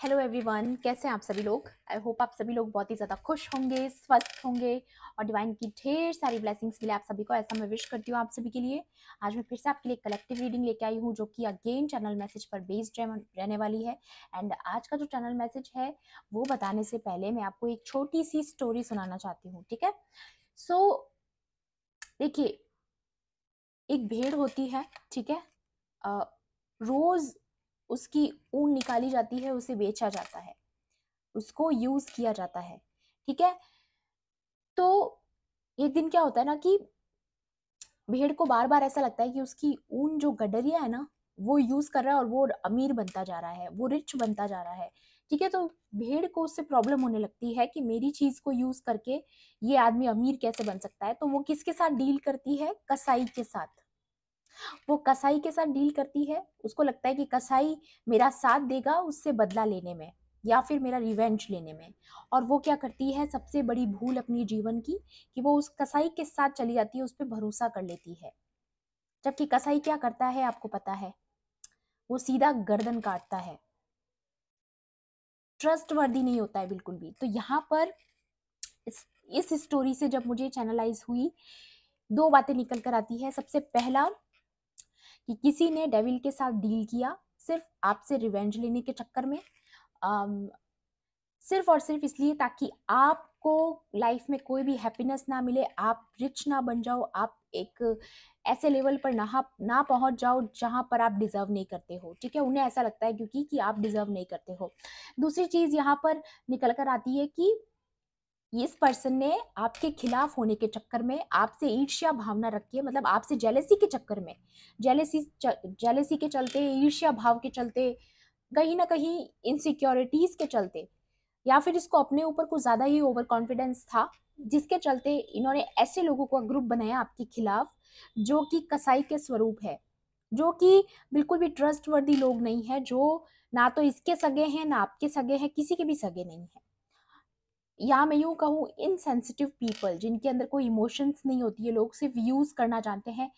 Hello everyone, कैसे हैं आप सभी लोग। आई होप आप सभी लोग बहुत ही ज़्यादा खुश होंगे, स्वस्थ होंगे और डिवाइन की ढेर सारी ब्लेसिंग्स मिले आप सभी को, ऐसा मैं विश करती हूँ आप सभी के लिए। आज मैं फिर से आपके लिए कलेक्टिव रीडिंग लेके आई हूँ जो कि अगेन चैनल मैसेज पर बेस्ड रहने वाली है। एंड आज का जो चैनल मैसेज है वो बताने से पहले मैं आपको एक छोटी सी स्टोरी सुनाना चाहती हूँ, ठीक है। सो देखिए, एक भेड़ होती है, ठीक है। रोज उसकी ऊन निकाली जाती है, उसे बेचा जाता है, उसको यूज किया जाता है, ठीक है। तो एक दिन क्या होता है ना कि भेड़ को बार बार ऐसा लगता है कि उसकी ऊन जो गडरिया है ना वो यूज कर रहा है और वो अमीर बनता जा रहा है, वो रिच बनता जा रहा है, ठीक है। तो भेड़ को उससे प्रॉब्लम होने लगती है कि मेरी चीज को यूज करके ये आदमी अमीर कैसे बन सकता है। तो वो किसके साथ डील करती है? कसाई के साथ। वो कसाई के साथ डील करती है, उसको लगता है कि कसाई मेरा साथ देगा उससे बदला लेने में या फिर मेरा रिवेंज लेने में। और वो क्या करती है, सबसे बड़ी भूल अपनी जीवन की, कि वो उस कसाई के साथ चली जाती है, उस पर भरोसा कर लेती है। जबकि कसाई क्या करता है आपको पता है? वो सीधा गर्दन काटता है, ट्रस्ट वर्दी नहीं होता है बिल्कुल भी। तो यहाँ पर इस स्टोरी से जब मुझे चैनलाइज हुई, दो बातें निकल कर आती है। सबसे पहला कि किसी ने डेविल के साथ डील किया सिर्फ आपसे रिवेंज लेने के चक्कर में, अम, सिर्फ और सिर्फ इसलिए ताकि आपको लाइफ में कोई भी हैप्पीनेस ना मिले, आप रिच ना बन जाओ, आप एक ऐसे लेवल पर ना पहुंच जाओ जहां पर आप डिजर्व नहीं करते हो, ठीक है। उन्हें ऐसा लगता है क्योंकि कि आप डिजर्व नहीं करते हो। दूसरी चीज यहाँ पर निकल कर आती है कि इस पर्सन ने आपके खिलाफ होने के चक्कर में आपसे ईर्ष्या भावना रखी है, मतलब आपसे जेलेसी के चक्कर में, जेलेसी के चलते, ईर्ष्या भाव के चलते, कहीं ना कहीं इनसिक्योरिटीज के चलते, या फिर इसको अपने ऊपर कुछ ज्यादा ही ओवर कॉन्फिडेंस था, जिसके चलते इन्होंने ऐसे लोगों का ग्रुप बनाया आपके खिलाफ जो कि कसाई के स्वरूप है, जो कि बिल्कुल भी ट्रस्ट वर्दी लोग नहीं है, जो ना तो इसके सगे हैं ना आपके सगे हैं, किसी के भी सगे नहीं है। या मैं यूं कहूँ इनसेंसिटिव पीपल, जिनके अंदर कोई इमोशंस नहीं होती है, लोग सिर्फ यूज करना जानते हैं,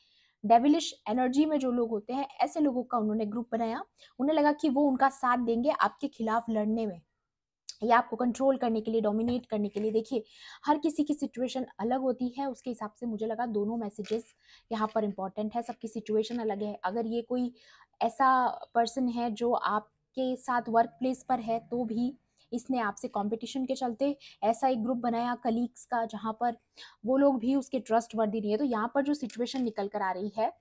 डेविलिश एनर्जी में जो लोग होते हैं, ऐसे लोगों का उन्होंने ग्रुप बनाया। उन्हें लगा कि वो उनका साथ देंगे आपके खिलाफ लड़ने में या आपको कंट्रोल करने के लिए, डोमिनेट करने के लिए। देखिए, हर किसी की सिचुएशन अलग होती है, उसके हिसाब से मुझे लगा दोनों मैसेजेस यहाँ पर इंपॉर्टेंट है। सबकी सिचुएशन अलग है। अगर ये कोई ऐसा पर्सन है जो आपके साथ वर्क प्लेस पर है तो भी इसने आपसे कंपटीशन के चलते ऐसा एक ग्रुप बनाया कलीग्स का जहाँ पर वो लोग भी उसके ट्रस्ट वर्दी नहीं है। तो यहाँ पर जो सिचुएशन निकल कर आ रही है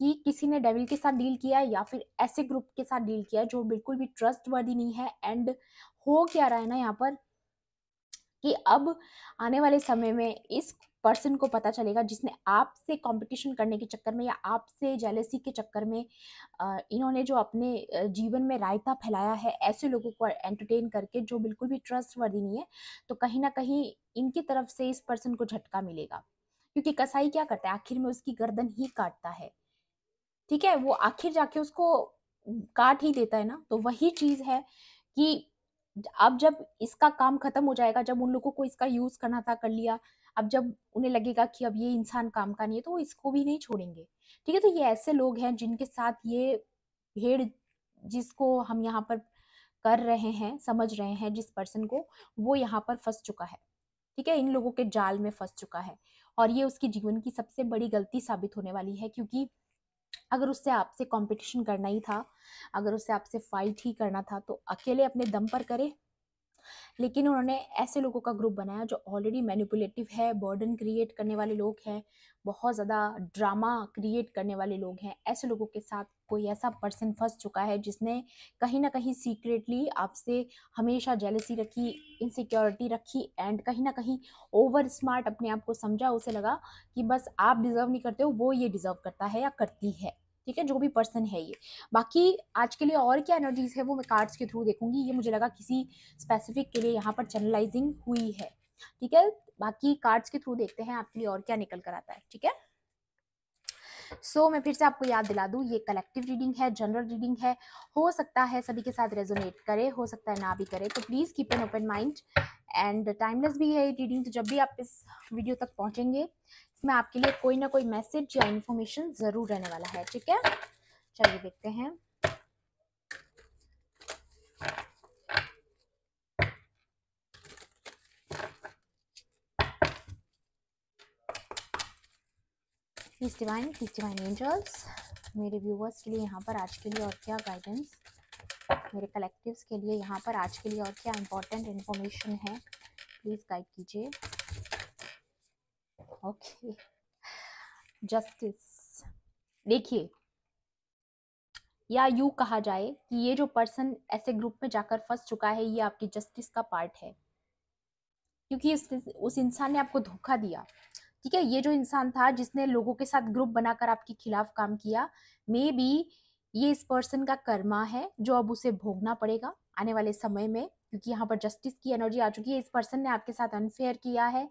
कि किसी ने डेविल के साथ डील किया है या फिर ऐसे ग्रुप के साथ डील किया है जो बिल्कुल भी ट्रस्ट वर्दी नहीं है। एंड हो क्या रहा है ना यहाँ पर कि अब आने वाले समय में इस पर्सन को पता चलेगा, जिसने आपसे कंपटीशन करने के चक्कर में या आपसे जेलेसी के चक्कर में इन्होंने जो अपने जीवन में रायता फैलाया है ऐसे लोगों को एंटरटेन करके जो बिल्कुल भी ट्रस्ट वर्दी नहीं है। तो कहीं ना कहीं इनकी तरफ से इस पर्सन को झटका मिलेगा, क्योंकि कसाई क्या करता है, आखिर में उसकी गर्दन ही काटता है, ठीक है। वो आखिर जाके उसको काट ही देता है ना। तो वही चीज है कि अब जब इसका काम खत्म हो जाएगा, जब उन लोगों को इसका यूज करना था कर लिया, अब जब उन्हें लगेगा कि अब ये इंसान काम का नहीं है तो वो इसको भी नहीं छोड़ेंगे, ठीक है। तो ये ऐसे लोग हैं जिनके साथ ये भेड़, जिसको हम यहाँ पर कर रहे हैं, समझ रहे हैं जिस पर्सन को, वो यहाँ पर फंस चुका है, ठीक है। इन लोगों के जाल में फंस चुका है और ये उसकी जीवन की सबसे बड़ी गलती साबित होने वाली है। क्योंकि अगर उससे आपसे कंपटीशन करना ही था, अगर उससे आपसे फाइट ही करना था तो अकेले अपने दम पर करे। लेकिन उन्होंने ऐसे लोगों का ग्रुप बनाया जो ऑलरेडी मैनिपुलेटिव है, बर्डन क्रिएट करने वाले लोग हैं, बहुत ज़्यादा ड्रामा क्रिएट करने वाले लोग हैं। ऐसे लोगों के साथ कोई ऐसा पर्सन फंस चुका है जिसने कहीं ना कहीं सीक्रेटली आपसे हमेशा जेलसी रखी, इनसिक्योरिटी रखी, एंड कहीं ना कहीं ओवर स्मार्ट अपने आप को समझा। उसे लगा कि बस आप डिजर्व नहीं करते हो, वो ये डिजर्व करता है या करती है, ठीक है, जो भी पर्सन है ये। बाकी आज के लिए और क्या एनर्जीज है वो मैं कार्ड्स के थ्रू देखूंगी। ये मुझे लगा किसी स्पेसिफिक के लिए यहाँ पर चैनलाइजिंग हुई है, ठीक है। बाकी कार्ड्स के थ्रू देखते हैं आपके लिए और क्या निकल कर आता है, ठीक है। मैं फिर से आपको याद दिला दूं, ये कलेक्टिव रीडिंग है, जनरल रीडिंग है। हो सकता है सभी के साथ रेजोनेट करे, हो सकता है ना भी करे, तो please keep an open mind. And timeless भी है ये रीडिंग, तो जब भी आप इस वीडियो तक पहुंचेंगे इसमें आपके लिए कोई ना कोई मैसेज या इन्फॉर्मेशन जरूर रहने वाला है, ठीक है। चलिए देखते हैं। प्लीज डिवाइन एंजल्स मेरे व्यूवर्स के लिए यहाँ पर आज के लिए और क्या गाइडेंस, मेरे कलेक्टिव्स के लिए यहाँ पर आज के लिए और क्या इंपॉर्टेंट इन्फॉर्मेशन है, प्लीज गाइड कीजिए। Okay, justice. देखिए, या यूं कहा जाए कि ये जो पर्सन ऐसे ग्रुप में जाकर फंस चुका है, ये आपकी जस्टिस का पार्ट है, क्योंकि उस इंसान ने आपको धोखा दिया। ठीक है, ये जो इंसान था जिसने लोगों के साथ ग्रुप बनाकर आपके खिलाफ काम किया, मे बी ये इस पर्सन का कर्मा है जो अब उसे भोगना पड़ेगा आने वाले समय में, क्योंकि यहाँ पर जस्टिस की एनर्जी आ चुकी है। इस पर्सन ने आपके साथ अनफेयर किया है,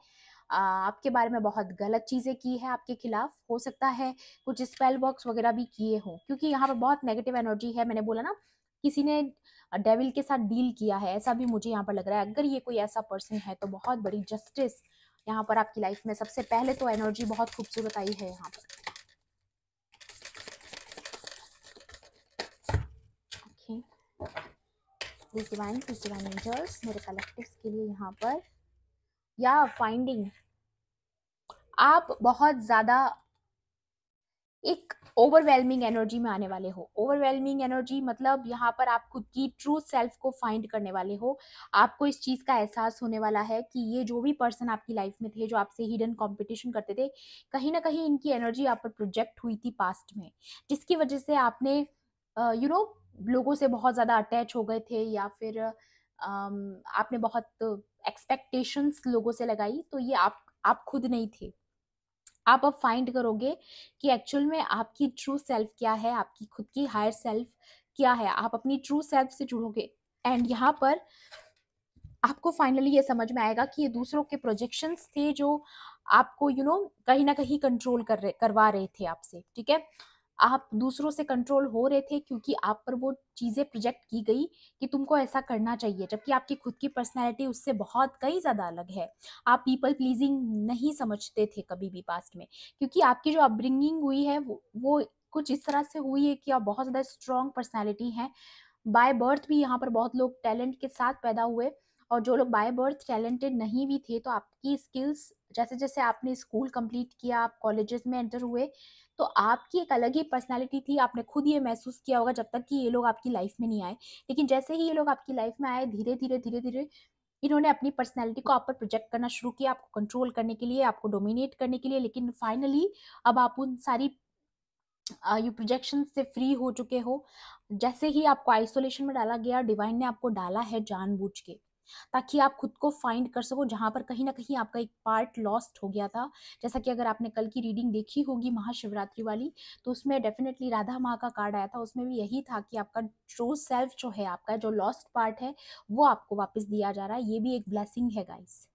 आपके बारे में बहुत गलत चीजें की है आपके खिलाफ, हो सकता है कुछ स्पेल बॉक्स वगैरह भी किए हो, क्योंकि यहाँ पर बहुत नेगेटिव एनर्जी है। मैंने बोला ना, किसी ने डेविल के साथ डील किया है, ऐसा भी मुझे यहाँ पर लग रहा है। अगर ये कोई ऐसा पर्सन है तो बहुत बड़ी जस्टिस यहाँ पर आपकी लाइफ में। सबसे पहले तो एनर्जी बहुत खूबसूरत आई है यहाँ पर। ओके, प्लीज डिवाइन एंजल्स मेरे कलेक्टिव्स के लिए यहाँ पर। या फाइंडिंग, आप बहुत ज्यादा एक ओवरवेलमिंग एनर्जी में आने वाले हो। ओवरवेलमिंग एनर्जी मतलब यहाँ पर आप खुद की ट्रू सेल्फ को फाइंड करने वाले हो। आपको इस चीज का एहसास होने वाला है कि ये जो भी पर्सन आपकी लाइफ में थे, जो आपसे हिडन कंपटीशन करते थे, कहीं ना कहीं इनकी एनर्जी आप पर प्रोजेक्ट हुई थी पास्ट में, जिसकी वजह से आपने लोगों से बहुत ज्यादा अटैच हो गए थे, या फिर आपने बहुत एक्सपेक्टेशंस लोगों से लगाई। तो ये आप खुद नहीं थे। आप अब फाइंड करोगे कि एक्चुअल में आपकी ट्रू सेल्फ क्या है, आपकी खुद की हायर सेल्फ क्या है। आप अपनी ट्रू सेल्फ से जुड़ोगे एंड यहाँ पर आपको फाइनली ये समझ में आएगा कि ये दूसरों के प्रोजेक्शंस थे जो आपको कहीं ना कहीं कंट्रोल करवा रहे थे आपसे। ठीक है, आप दूसरों से कंट्रोल हो रहे थे क्योंकि आप पर वो चीजें प्रोजेक्ट की गई कि तुमको ऐसा करना चाहिए, जबकि आपकी खुद की पर्सनैलिटी उससे बहुत कई ज्यादा अलग है। आप पीपल प्लीजिंग नहीं समझते थे कभी भी पास्ट में, क्योंकि आपकी जो अपब्रिंगिंग हुई है वो कुछ इस तरह से हुई है कि आप बहुत ज्यादा स्ट्रॉन्ग पर्सनैलिटी हैं। बाय बर्थ भी यहाँ पर बहुत लोग टैलेंट के साथ पैदा हुए, और जो लोग बाय बर्थ टैलेंटेड नहीं भी थे, तो आपकी स्किल्स जैसे जैसे आपने स्कूल कंप्लीट किया, आप कॉलेजेस में एंटर हुए, तो आपकी एक अलग ही पर्सनालिटी थी। आपने खुद ये महसूस किया होगा जब तक कि ये लोग आपकी लाइफ में नहीं आए। लेकिन जैसे ही ये लोग आपकी लाइफ में आए, धीरे धीरे धीरे धीरे इन्होंने अपनी पर्सनैलिटी को आप पर प्रोजेक्ट करना शुरू किया, आपको कंट्रोल करने के लिए, आपको डोमिनेट करने के लिए। लेकिन फाइनली अब आप उन सारी यू प्रोजेक्शन से फ्री हो चुके हो। जैसे ही आपको आइसोलेशन में डाला गया, डिवाइन ने आपको डाला है जानबूझ के, ताकि आप खुद को फाइंड कर सको, जहां पर कहीं ना कहीं आपका एक पार्ट लॉस्ट हो गया था। जैसा कि अगर आपने कल की रीडिंग देखी होगी महाशिवरात्रि वाली, तो उसमें डेफिनेटली राधा माँ का कार्ड आया था। उसमें भी यही था कि आपका ट्रू सेल्फ जो है, आपका जो लॉस्ट पार्ट है, वो आपको वापस दिया जा रहा है। ये भी एक ब्लेसिंग है गाइस।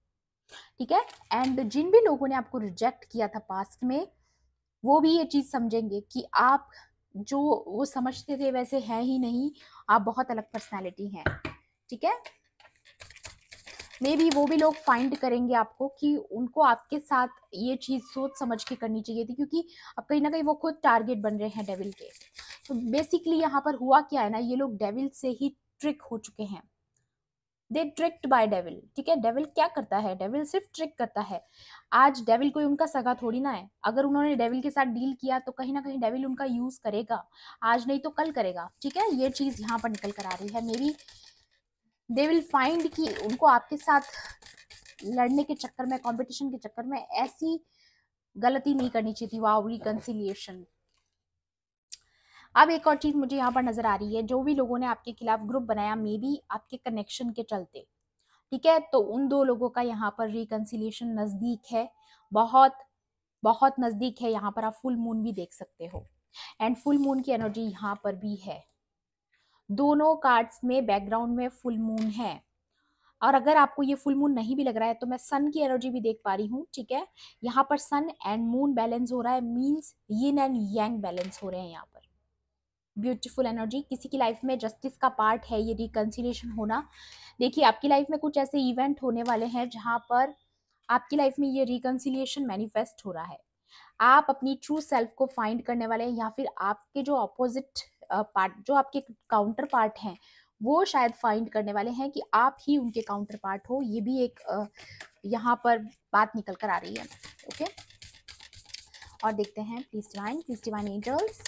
ठीक है, एंड जिन भी लोगों ने आपको रिजेक्ट किया था पास्ट में, वो भी ये चीज समझेंगे कि आप जो वो समझते थे वैसे है ही नहीं, आप बहुत अलग पर्सनालिटी हैं। ठीक है, मे बी वो भी लोग फाइंड करेंगे आपको कि उनको आपके साथ ये चीज सोच समझ के करनी चाहिए थी, क्योंकि अब कहीं ना कहीं वो खुद टारगेट बन रहे हैं डेविल के। तो बेसिकली यहाँ पर हुआ क्या है ना, ये लोग डेविल से ही ट्रिक हो चुके हैं। दे ट्रिक्ड बाय डेविल। ठीक है, डेविल क्या करता है, डेविल सिर्फ ट्रिक करता है। आज डेविल कोई उनका सगा थोड़ी ना है। अगर उन्होंने डेविल के साथ डील किया तो कहीं ना कहीं डेविल उनका यूज करेगा, आज नहीं तो कल करेगा। ठीक है, ये चीज यहाँ पर निकल कर आ रही है। May be they will find कि उनको आपके साथ लड़ने के चक्कर में, कंपटीशन के चक्कर में ऐसी गलती नहीं करनी चाहिए थी। Wow, reconciliation. अब एक और चीज मुझे यहाँ पर नजर आ रही है, जो भी लोगों ने आपके खिलाफ ग्रुप बनाया, मे बी आपके कनेक्शन के चलते। ठीक है, तो उन दो लोगों का यहाँ पर रिकंसिलिएशन नजदीक है, बहुत बहुत नजदीक है। यहाँ पर आप फुल मून भी देख सकते हो, एंड फुल मून की एनर्जी यहाँ पर भी है। दोनों कार्ड्स में बैकग्राउंड में फुल मून है। और अगर आपको ये फुल मून नहीं भी लग रहा है, तो मैं सन की एनर्जी भी देख पा रही हूँ। ठीक है, यहाँ पर सन एंड मून बैलेंस हो रहा है, means yin and yang balance हो रहे हैं यहाँ पर। Beautiful energy. किसी की लाइफ में जस्टिस का पार्ट है ये रिकंसिलिएशन होना। देखिए, आपकी लाइफ में कुछ ऐसे इवेंट होने वाले हैं जहां पर आपकी लाइफ में ये रिकंसिलिएशन मैनिफेस्ट हो रहा है। आप अपनी ट्रू सेल्फ को फाइंड करने वाले हैं, या फिर आपके जो अपोजिट पार्ट, जो आपके काउंटर पार्ट हैं, वो शायद फाइंड करने वाले हैं कि आप ही उनके काउंटर पार्ट हो। ये भी एक यहाँ पर बात निकल कर आ रही है। ओके, और देखते हैं प्लीज डिवाइन एंजल्स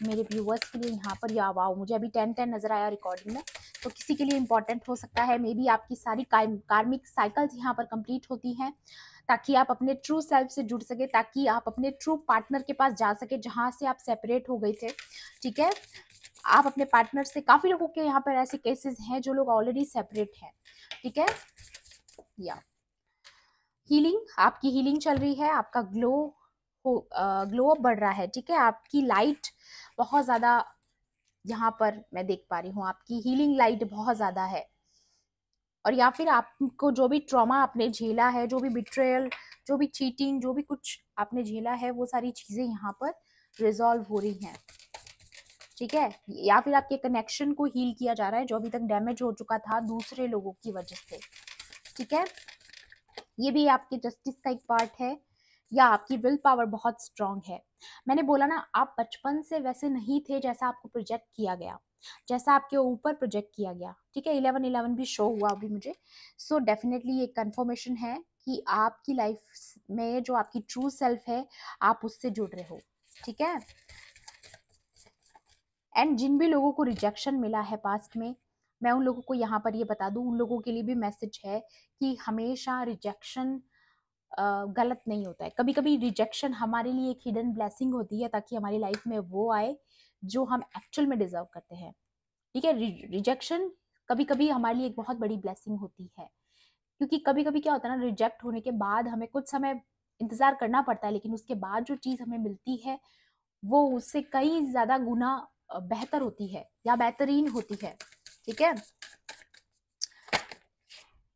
मेरे व्यूवर्स के लिए यहाँ पर। या वाओ, मुझे अभी 10-10 नजर आया रिकॉर्डिंग में, तो किसी के लिए इंपॉर्टेंट हो सकता है। मे बी आपकी सारी कार्मिक साइकिल्स यहाँ पर कंप्लीट होती हैं, ताकि आप अपने ट्रू सेल्फ से जुड़ सके, ताकि आप अपने ट्रू पार्टनर के पास जा सके जहां से आप सेपरेट हो गए थे। ठीक है, आप अपने पार्टनर से, काफी लोगों के यहाँ पर ऐसे केसेस हैं जो लोग ऑलरेडी सेपरेट हैं। ठीक है, या हीलिंग, आपकी हीलिंग चल रही है, आपका ग्लो अप बढ़ रहा है। ठीक है, आपकी लाइट बहुत ज्यादा यहाँ पर मैं देख पा रही हूँ, आपकी हीलिंग लाइट बहुत ज्यादा है। और या फिर आपको जो भी ट्रॉमा आपने झेला है, जो भी बिट्रेयल, जो भी चीटिंग, जो भी कुछ आपने झेला है, वो सारी चीजें यहाँ पर रिजॉल्व हो रही हैं। ठीक है, या फिर आपके कनेक्शन को हील किया जा रहा है जो अभी तक डैमेज हो चुका था दूसरे लोगों की वजह से। ठीक है, ये भी आपके जस्टिस का एक पार्ट है, या आपकी विल पावर बहुत स्ट्रांग है। मैंने बोला ना, आप बचपन से वैसे नहीं थे जैसा आपको प्रोजेक्ट किया गया, जैसा आपके ऊपर प्रोजेक्ट किया गया। ठीक है, 11-11 भी शो हुआ अभी मुझे। सो डेफिनेटली ये कंफर्मेशन है कि आपकी लाइफ में जो आपकी ट्रू सेल्फ है, आप उससे जुड़ रहे हो। ठीक है, एंड जिन भी लोगों को रिजेक्शन मिला है पास्ट में, मैं उन लोगों को यहाँ पर ये बता दूं, उन लोगों के लिए भी मैसेज है कि हमेशा रिजेक्शन गलत नहीं होता है। कभी कभी रिजेक्शन हमारे लिए एक हिडन ब्लेसिंग होती है, ताकि हमारी लाइफ में वो आए जो हम एक्चुअल में डिजर्व करते हैं। ठीक है, रिजेक्शन कभी कभी हमारे लिए एक बहुत बड़ी ब्लेसिंग होती है, क्योंकि कभी कभी क्या होता है ना, रिजेक्ट होने के बाद हमें कुछ समय इंतजार करना पड़ता है, लेकिन उसके बाद जो चीज हमें मिलती है वो उससे कई ज्यादा गुना बेहतर होती है या बेहतरीन होती है। ठीक है,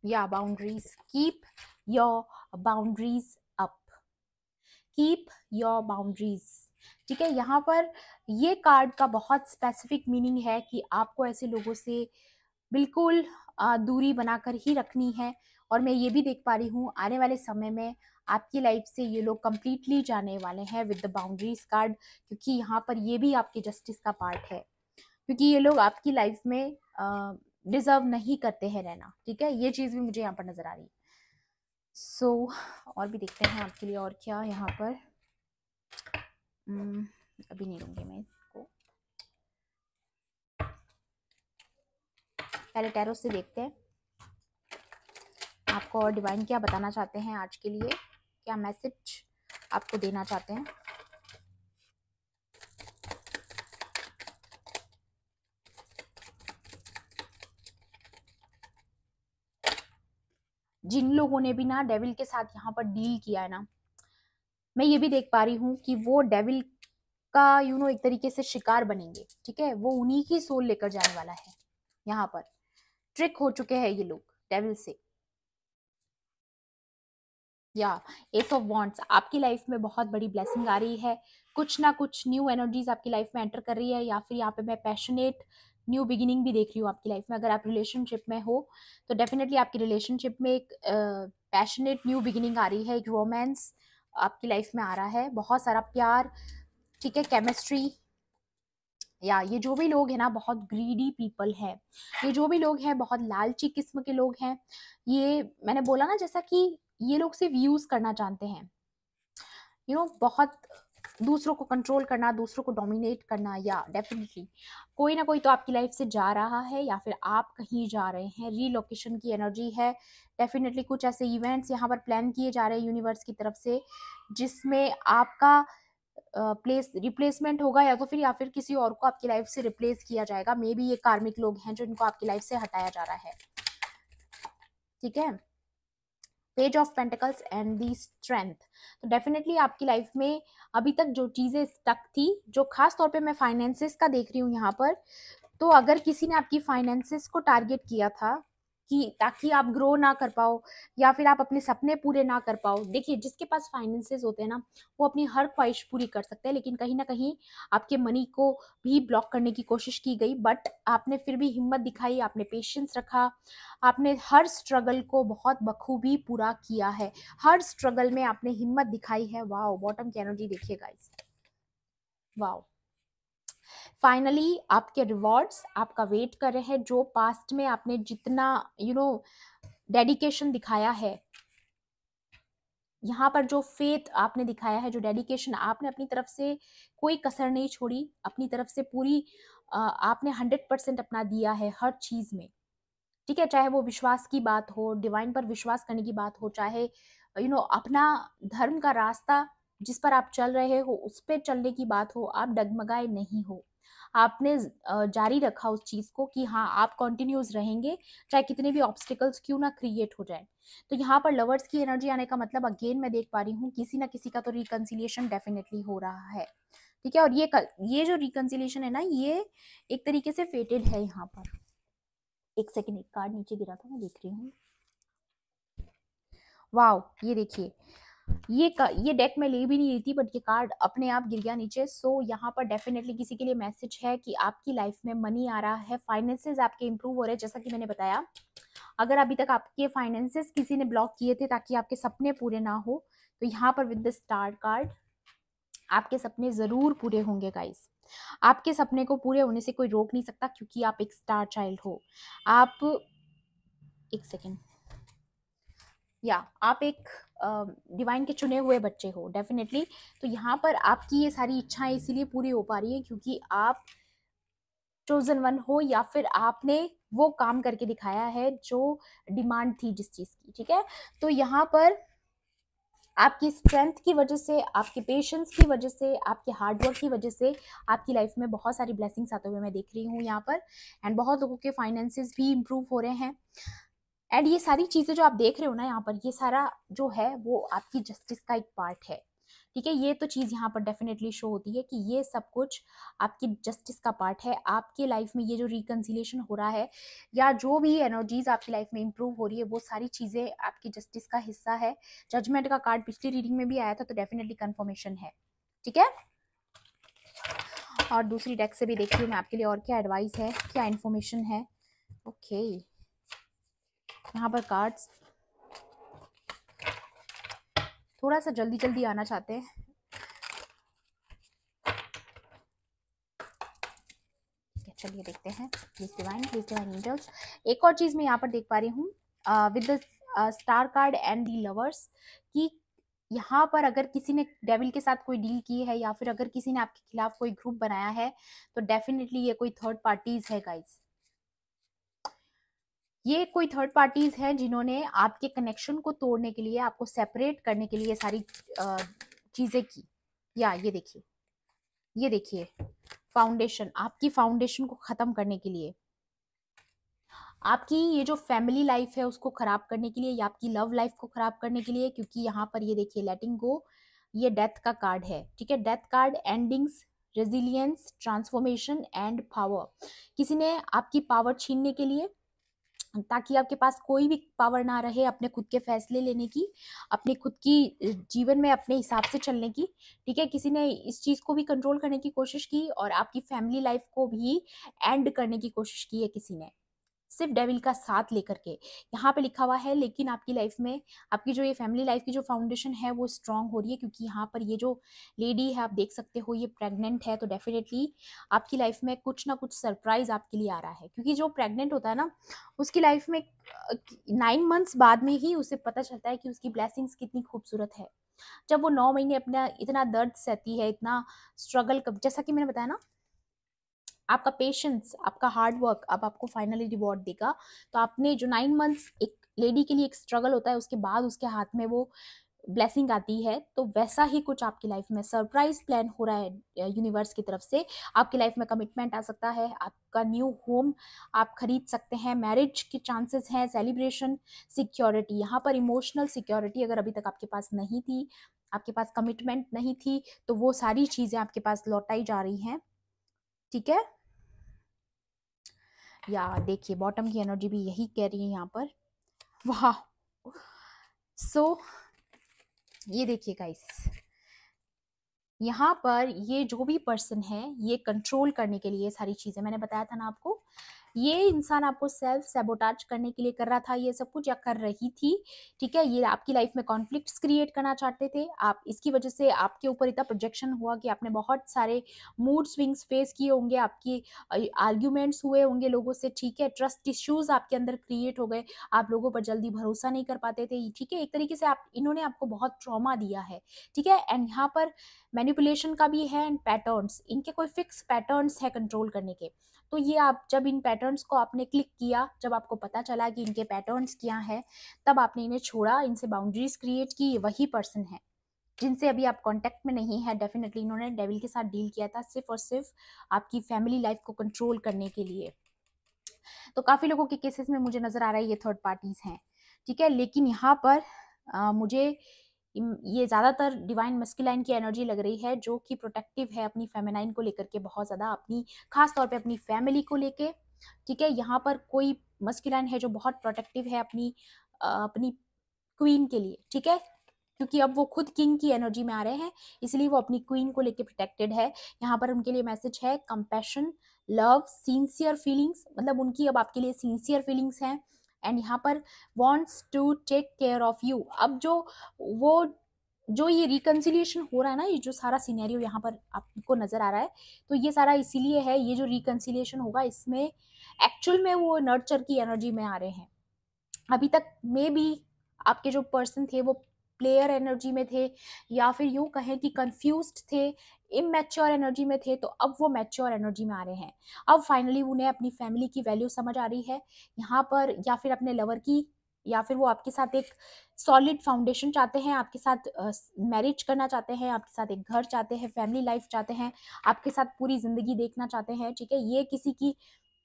या boundaries, keep your boundaries up, keep your boundaries. ठीक है, यहाँ पर ये कार्ड का बहुत स्पेसिफिक मीनिंग है कि आपको ऐसे लोगों से बिल्कुल दूरी बनाकर ही रखनी है। और मैं ये भी देख पा रही हूँ आने वाले समय में आपकी लाइफ से ये लोग कंप्लीटली जाने वाले हैं विद द बाउंड्रीज कार्ड, क्योंकि यहाँ पर ये भी आपके जस्टिस का पार्ट है, क्योंकि ये लोग आपकी लाइफ में डिजर्व नहीं करते हैं रहना। ठीक है, ये चीज भी मुझे यहाँ पर नजर आ रही है। सो और भी देखते हैं आपके लिए और क्या यहाँ पर। अभी नहीं लूंगी मैं इसको, पहले टैरो से देखते हैं आपको और डिवाइन क्या बताना चाहते हैं आज के लिए, क्या मैसेज आपको देना चाहते हैं। जिन लोगों ने भी ना डेविल के साथ यहाँ पर डील किया है ना, मैं ये भी देख पा रही हूँ कि वो डेविल का एक तरीके से शिकार बनेंगे। ठीक है, वो उन्हीं की सोल लेकर जाने वाला है। यहाँ पर ट्रिक हो चुके हैं ये लोग डेविल से। या एस ऑफ वॉन्ट्स, आपकी लाइफ में बहुत बड़ी ब्लेसिंग आ रही है, कुछ ना कुछ न्यू एनर्जीज आपकी लाइफ में एंटर कर रही है, या फिर यहाँ पे मैं पैशनेट न्यू बिगिनिंग भी देख रही हूँ आपकी लाइफ में। अगर आप रिलेशनशिप में हो तो डेफिनेटली आपकी रिलेशनशिप में एक पैशनेट न्यू बिगिनिंग आ रही है, एक रोमांस आपकी लाइफ में आ रहा है, बहुत सारा प्यार। ठीक है, केमिस्ट्री। या ये जो भी लोग हैं ना, बहुत ग्रीडी पीपल है, ये जो भी लोग हैं बहुत लालची किस्म के लोग हैं। ये मैंने बोला ना, जैसा कि ये लोग सिर्फ यूज करना जानते हैं, बहुत दूसरों को कंट्रोल करना, दूसरों को डोमिनेट करना। या डेफिनेटली कोई ना कोई तो आपकी लाइफ से जा रहा है, या फिर आप कहीं जा रहे हैं, रीलोकेशन की एनर्जी है। डेफिनेटली कुछ ऐसे इवेंट्स यहाँ पर प्लान किए जा रहे हैं यूनिवर्स की तरफ से, जिसमें आपका प्लेस रिप्लेसमेंट होगा, या फिर किसी और को आपकी लाइफ से रिप्लेस किया जाएगा। मे बी ये कार्मिक लोग हैं जो इनको आपकी लाइफ से हटाया जा रहा है। ठीक है, page of pentacles and the strength. तो डेफिनेटली आपकी लाइफ में अभी तक जो चीजें स्टक थी, जो खास तौर पे मैं फाइनेंसेस का देख रही हूँ यहाँ पर, तो अगर किसी ने आपकी फाइनेंसेस को टारगेट किया था कि ताकि आप ग्रो ना कर पाओ, या फिर आप अपने सपने पूरे ना कर पाओ। देखिए, जिसके पास फाइनेंसेस होते हैं ना, वो अपनी हर ख्वाहिश पूरी कर सकते हैं, लेकिन कहीं ना कहीं आपके मनी को भी ब्लॉक करने की कोशिश की गई, बट आपने फिर भी हिम्मत दिखाई, आपने पेशेंस रखा, आपने हर स्ट्रगल को बहुत बखूबी पूरा किया है, हर स्ट्रगल में आपने हिम्मत दिखाई है। वाओ, बॉटम की एनर्जी देखिए गाइस, वाओ। फाइनली आपके रिवॉर्ड्स आपका वेट कर रहे हैं, जो पास्ट में आपने जितना डेडिकेशन दिखाया है, यहाँ पर जो फेथ आपने दिखाया है, जो डेडिकेशन आपने अपनी तरफ से कोई कसर नहीं छोड़ी, अपनी तरफ से पूरी आपने 100% अपना दिया है हर चीज में, ठीक है। चाहे वो विश्वास की बात हो, डिवाइन पर विश्वास करने की बात हो, चाहे अपना धर्म का रास्ता जिस पर आप चल रहे हो उस पे चलने की बात हो, आप डगमगाए नहीं हो। आपने जारी रखा उस चीज को कि हाँ आप कंटिन्यूस रहेंगे, चाहे कितने भी ऑब्स्टिकल्स क्यों ना क्रिएट हो जाए। तो यहाँ पर लवर्स की एनर्जी आने का मतलब अगेन मैं देख पा रही हूँ किसी ना किसी का तो रिकंसिलिएशन डेफिनेटली हो रहा है, ठीक है। और ये जो रिकंसिलिएशन है ना, ये एक तरीके से फेटेड है यहाँ पर। एक सेकेंड, एक कार्ड नीचे गिरा था, मैं देख रही हूँ। वाओ, ये देखिए, ये डेक में ले भी नहीं रही थी बट ये कार्ड अपने आप गिर गया नीचे। सो यहाँ पर डेफिनेटली किसी के लिए मैसेज है कि आपकी लाइफ में मनी आ रहा है, फाइनेंसेस आपके इंप्रूव हो रहे हैं। जैसा कि मैंने बताया, अगर अभी तक आपके फाइनेंसेस किसी ने ब्लॉक किए थे ताकि आपके सपने पूरे ना हो, तो यहाँ पर विद द स्टार कार्ड आपके सपने जरूर पूरे होंगे गाइस। आपके सपने को पूरे होने से कोई रोक नहीं सकता, क्योंकि आप एक स्टार चाइल्ड हो। आप, एक सेकेंड, या आप एक डिवाइन के चुने हुए बच्चे हो डेफिनेटली। तो यहाँ पर आपकी ये सारी इच्छाएं इसीलिए पूरी हो पा रही है क्योंकि आप चोजन वन हो, या फिर आपने वो काम करके दिखाया है जो डिमांड थी जिस चीज की, ठीक है। तो यहाँ पर आपकी स्ट्रेंथ की वजह से, आपके पेशेंस की वजह से, आपके हार्डवर्क की वजह से आपकी लाइफ में बहुत सारी ब्लेसिंग्स आते हुए मैं देख रही हूँ यहाँ पर। एंड बहुत लोगों के फाइनेंसेस भी इंप्रूव हो रहे हैं। एंड ये सारी चीजें जो आप देख रहे हो ना यहाँ पर, ये सारा जो है वो आपकी जस्टिस का एक पार्ट है, ठीक है। ये तो चीज यहाँ पर डेफिनेटली शो होती है कि ये सब कुछ आपकी जस्टिस का पार्ट है। आपके लाइफ में ये जो रिकंसिलिएशन हो रहा है, या जो भी एनर्जीज आपकी लाइफ में इंप्रूव हो रही है, वो सारी चीजें आपकी जस्टिस का हिस्सा है। जजमेंट का कार्ड पिछली रीडिंग में भी आया था, तो डेफिनेटली कंफर्मेशन है, ठीक है। और दूसरी डेक से भी देखती हूँ मैं आपके लिए और क्या एडवाइस है, क्या इन्फॉर्मेशन है। ओके, यहाँ पर कार्ड्स थोड़ा सा जल्दी जल्दी आना चाहते हैं। चलिए देखते हैं, प्लीज डिवाइन एंजल्स। एक और चीज मैं यहाँ पर देख पा रही हूँ with the star card and the lovers, कि यहाँ पर अगर किसी ने डेविल के साथ कोई डील की है, या फिर अगर किसी ने आपके खिलाफ कोई ग्रुप बनाया है, तो डेफिनेटली ये कोई थर्ड पार्टीज है गाइस। ये कोई थर्ड पार्टीज हैं जिन्होंने आपके कनेक्शन को तोड़ने के लिए, आपको सेपरेट करने के लिए सारी चीजें की। या ये देखिए फाउंडेशन, आपकी फाउंडेशन को खत्म करने के लिए, आपकी ये जो फैमिली लाइफ है उसको खराब करने के लिए, या आपकी लव लाइफ को खराब करने के लिए। क्योंकि यहाँ पर ये देखिए लेटिंग गो, ये डेथ का कार्ड है, ठीक है। Death card endings, resilience, transformation and power. किसी ने आपकी पावर छीनने के लिए, ताकि आपके पास कोई भी पावर ना रहे अपने खुद के फैसले लेने की, अपने खुद की जीवन में अपने हिसाब से चलने की, ठीक है। किसी ने इस चीज को भी कंट्रोल करने की कोशिश की, और आपकी फैमिली लाइफ को भी एंड करने की कोशिश की है किसी ने, सिर्फ डेविल का साथ लेकर के। यहाँ पे लिखा हुआ है, लेकिन आपकी लाइफ में, आपकी जो ये फैमिली लाइफ की जो फाउंडेशन है वो स्ट्रांग हो रही है। क्योंकि यहाँ पर ये जो लेडी है आप देख सकते हो, ये प्रेग्नेंट है, तो डेफिनेटली आपकी लाइफ में कुछ ना कुछ सरप्राइज आपके लिए आ रहा है। क्योंकि जो प्रेग्नेंट होता है ना, उसकी लाइफ में 9 मंथ्स बाद में ही उसे पता चलता है कि उसकी ब्लेसिंग्स कितनी खूबसूरत है। जब वो 9 महीने अपना इतना दर्द सहती है, इतना स्ट्रगल, जैसा कि मैंने बताया ना, आपका पेशेंस, आपका हार्ड वर्क अब आपको फाइनली रिवॉर्ड देगा। तो आपने जो 9 मंथ्स एक लेडी के लिए एक स्ट्रगल होता है, उसके बाद उसके हाथ में वो ब्लेसिंग आती है, तो वैसा ही कुछ आपकी लाइफ में सरप्राइज प्लान हो रहा है यूनिवर्स की तरफ से। आपकी लाइफ में कमिटमेंट आ सकता है, आपका न्यू होम आप खरीद सकते हैं, मैरिज के चांसेस हैं, सेलिब्रेशन, सिक्योरिटी। यहाँ पर इमोशनल सिक्योरिटी अगर अभी तक आपके पास नहीं थी, आपके पास कमिटमेंट नहीं थी, तो वो सारी चीजें आपके पास लौटाई जा रही हैं, ठीक है। या देखिए बॉटम की एनर्जी भी यही कह रही है यहाँ पर। वाह, सो ये देखिए गाइस, यहाँ पर ये जो भी पर्सन है, ये कंट्रोल करने के लिए सारी चीजें मैंने बताया था ना आपको, ये इंसान आपको सेल्फ सैबोटाज करने के लिए कर रहा था ये सब कुछ, या कर रही थी, ठीक है। ये आपकी लाइफ में कॉन्फ्लिक्ट्स क्रिएट करना चाहते थे आप, इसकी वजह से आपके ऊपर इतना प्रोजेक्शन हुआ कि आपने बहुत सारे मूड स्विंग्स फेस किए होंगे, आपकी आर्ग्यूमेंट्स हुए होंगे लोगों से, ठीक है। ट्रस्ट इश्यूज आपके अंदर क्रिएट हो गए, आप लोगों पर जल्दी भरोसा नहीं कर पाते थे, ठीक है। एक तरीके से आप, इन्होंने आपको बहुत ट्रॉमा दिया है, ठीक है। एंड यहाँ पर मैनिपुलेशन का भी है, एंड पैटर्न्स, इनके कोई फिक्स पैटर्न्स है कंट्रोल करने के। तो ये आप जब इन पैटर्न्स को आपने क्लिक किया, जब आपको पता चला कि इनके पैटर्न्स क्या है, तब आपने इन्हें छोड़ा, इनसे बाउंड्रीज क्रिएट की। वही पर्सन है जिनसे अभी आप कांटेक्ट में नहीं है, डेफिनेटली इन्होंने डेविल के साथ डील किया था सिर्फ और सिर्फ आपकी फैमिली लाइफ को कंट्रोल करने के लिए। तो काफी लोगों के केसेस में मुझे नजर आ रहा है ये थर्ड पार्टीज हैं, ठीक है। लेकिन यहाँ पर मुझे ये ज्यादातर डिवाइन मस्कुलाइन की एनर्जी लग रही है, जो कि प्रोटेक्टिव है अपनी फेमिनाइन को लेकर के, बहुत ज्यादा अपनी, खास तौर पे अपनी फैमिली को लेके, ठीक है। यहाँ पर कोई मस्कुलाइन है जो बहुत प्रोटेक्टिव है अपनी क्वीन के लिए, ठीक है, क्योंकि अब वो खुद किंग की एनर्जी में आ रहे हैं, इसलिए वो अपनी क्वीन को लेके प्रोटेक्टेड है। यहाँ पर उनके लिए मैसेज है कंपैशन, लव, सिंसियर फीलिंग्स, मतलब उनकी अब आपके लिए सिंसियर फीलिंग्स हैं। एंड यहाँ पर wants to take care of you. अब वो जो ये रिकंसिलिएशन हो रहा है ना, ये जो सारा सिनेरियो यहाँ पर आपको नजर आ रहा है, तो ये सारा इसीलिए है, ये जो रिकंसिलिएशन होगा इसमें एक्चुअल में वो नर्चर की एनर्जी में आ रहे हैं। अभी तक मे बी आपके जो पर्सन थे वो प्लेयर एनर्जी में थे, या फिर यूं कहें कि कंफ्यूज्ड थे, इमेच्योर एनर्जी में थे, तो अब वो मैच्योर एनर्जी में आ रहे हैं। अब फाइनली उन्हें अपनी फैमिली की वैल्यू समझ आ रही है यहाँ पर, या फिर अपने लवर की, या फिर वो आपके साथ एक सॉलिड फाउंडेशन चाहते हैं, आपके साथ मैरिज करना चाहते हैं, आपके साथ एक घर चाहते हैं, फैमिली लाइफ चाहते हैं, आपके साथ पूरी जिंदगी देखना चाहते हैं, ठीक है। ये किसी की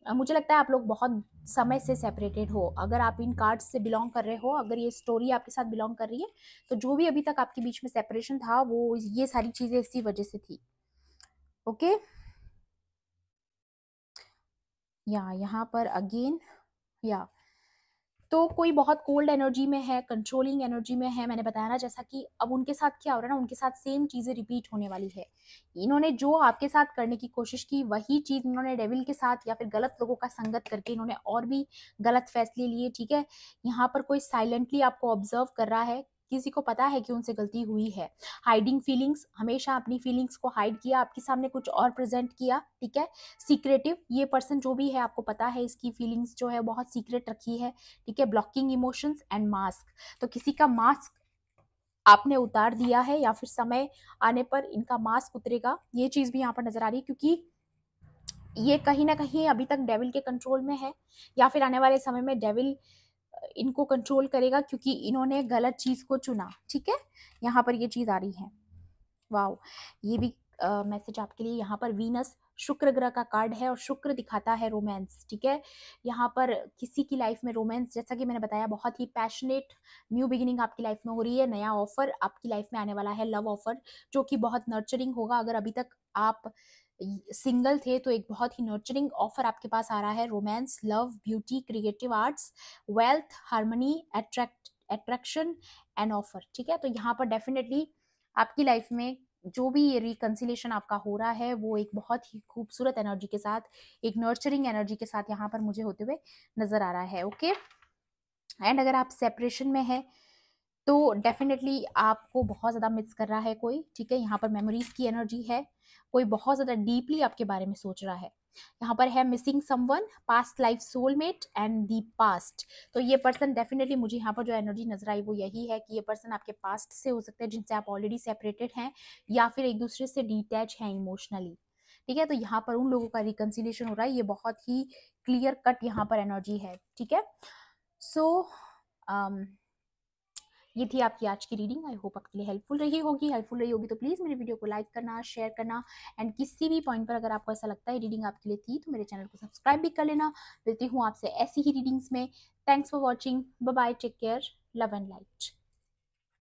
मुझे लगता है आप लोग बहुत समय से सेपरेटेड हो, अगर आप इन कार्ड्स से बिलोंग कर रहे हो, अगर ये स्टोरी आपके साथ बिलोंग कर रही है, तो जो भी अभी तक आपके बीच में सेपरेशन था वो ये सारी चीजें इसी वजह से थी। ओके, या यहाँ पर अगेन, या तो कोई बहुत कोल्ड एनर्जी में है, कंट्रोलिंग एनर्जी में है, मैंने बताया ना, जैसा कि अब उनके साथ क्या हो रहा है ना, उनके साथ सेम चीजें रिपीट होने वाली है। इन्होंने जो आपके साथ करने की कोशिश की, वही चीज इन्होंने डेविल के साथ या फिर गलत लोगों का संगत करके इन्होंने और भी गलत फैसले लिए, ठीक है। यहाँ पर कोई साइलेंटली आपको ऑब्जर्व कर रहा है, किसी को पता है कि उनसे गलती हुई है। हाइडिंग फीलिंग्स, हमेशा अपनी फीलिंग्स को हाइड किया, आपके सामने कुछ और प्रेजेंट किया, ठीक है। सीक्रेटिव, ये पर्सन जो भी है आपको पता है इसकी फीलिंग्स जो है बहुत सीक्रेट रखी है, ठीक है। ब्लॉकिंग इमोशंस एंड मास्क, तो किसी का मास्क आपने उतार दिया है, या फिर समय आने पर इनका मास्क उतरेगा, ये चीज भी यहाँ पर नजर आ रही है, क्योंकि ये कहीं ना कहीं अभी तक डेविल के कंट्रोल में है, या फिर आने वाले समय में डेविल इनको कंट्रोल करेगा, क्योंकि इन्होंने गलत चीज को चुना, ठीक है। यहाँ पर ये चीज आ रही है। वाओ, ये भी मैसेज आपके लिए। यहाँ पर वीनस शुक्र ग्रह का कार्ड है, और शुक्र दिखाता है रोमांस, ठीक है। यहाँ पर किसी की लाइफ में रोमांस, जैसा कि मैंने बताया, बहुत ही पैशनेट न्यू बिगिनिंग आपकी लाइफ में हो रही है, नया ऑफर आपकी लाइफ में आने वाला है, लव ऑफर, जो कि बहुत नर्चरिंग होगा। अगर अभी तक आप सिंगल थे तो एक बहुत ही नर्चरिंग ऑफर आपके पास आ रहा है। Romance, love, beauty, creative arts, wealth, harmony, attraction and offer, ठीक है। तो यहाँ पर डेफिनेटली आपकी लाइफ में जो भी ये रिकंसिलेशन आपका हो रहा है, वो एक बहुत ही खूबसूरत एनर्जी के साथ, एक नर्चरिंग एनर्जी के साथ यहाँ पर मुझे होते हुए नजर आ रहा है। ओके, एंड अगर आप सेपरेशन में है तो डेफिनेटली आपको बहुत ज़्यादा मिस कर रहा है कोई, ठीक है। यहाँ पर मेमोरीज की एनर्जी है, कोई बहुत ज़्यादा डीपली आपके बारे में सोच रहा है। यहाँ पर है missing someone, past life soulmate and the past. तो ये पर्सन डेफिनेटली, मुझे यहाँ पर जो एनर्जी नजर आई वो यही है कि ये पर्सन आपके पास्ट से हो सकता है, जिनसे आप ऑलरेडी सेपरेटेड हैं, या फिर एक दूसरे से डिटैच हैं इमोशनली, ठीक है। तो यहाँ पर उन लोगों का रिकंसिलिएशन हो रहा है, ये बहुत ही क्लियर कट यहाँ पर एनर्जी है, ठीक है। सो ये थी आपकी आज की रीडिंग। आई होप आपके लिए हेल्पफुल रही होगी। हेल्पफुल रही होगी तो प्लीज़ मेरे वीडियो को लाइक करना, शेयर करना, एंड किसी भी पॉइंट पर अगर आपको ऐसा लगता है रीडिंग आपके लिए थी तो मेरे चैनल को सब्सक्राइब भी कर लेना। मिलती हूँ आपसे ऐसी ही रीडिंग्स में। Thanks for watching, bye bye, take care, love and light.